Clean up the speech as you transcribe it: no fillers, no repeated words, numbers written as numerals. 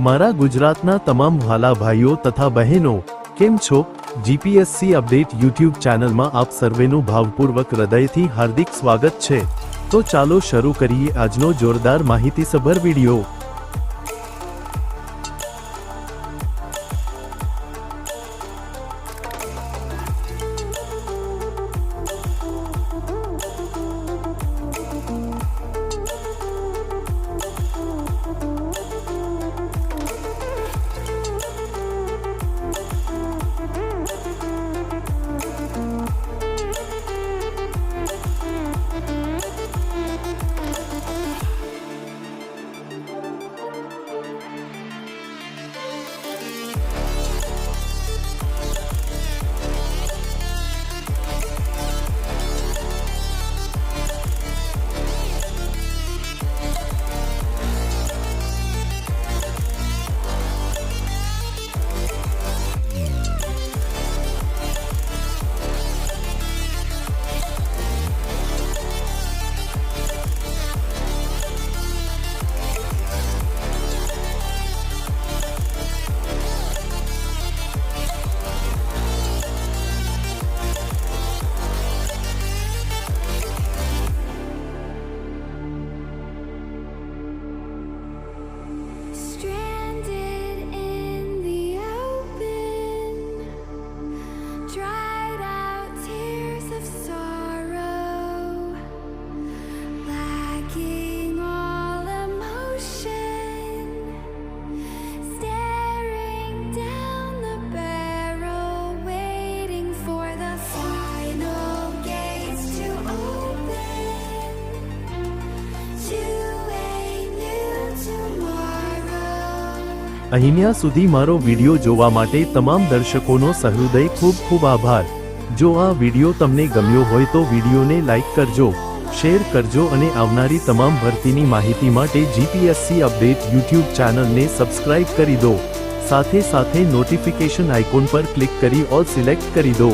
મારા ગુજરાતના તમામ વહાલા ભાઈઓ તથા બહેનો, કેમ છો? જીપીએસસી અપડેટ યુટ્યુબ ચેનલમાં આપ સર્વેનું ભાવપૂર્વક હૃદયથી હાર્દિક સ્વાગત છે। તો ચાલો શરૂ કરીએ આજનો જોરદાર માહિતીસભર વિડિયો। અહીંયા સુધી મારો વિડિયો જોવા માટે તમામ દર્શકોનો સહૃદય ખૂબ ખૂબ આભાર। જો આ વિડિયો તમને ગમ્યો હોય તો વિડિયોને લાઈક કરજો, શેર કરજો અને આવનારી તમામ ભરતીની માહિતી માટે જીપીએસસી અપડેટ યુટ્યુબ ચેનલને સબસ્ક્રાઇબ કરી દો। સાથે સાથે નોટિફિકેશન આઇકોન પર ક્લિક કરી ઓલ સિલેક્ટ કરી દો।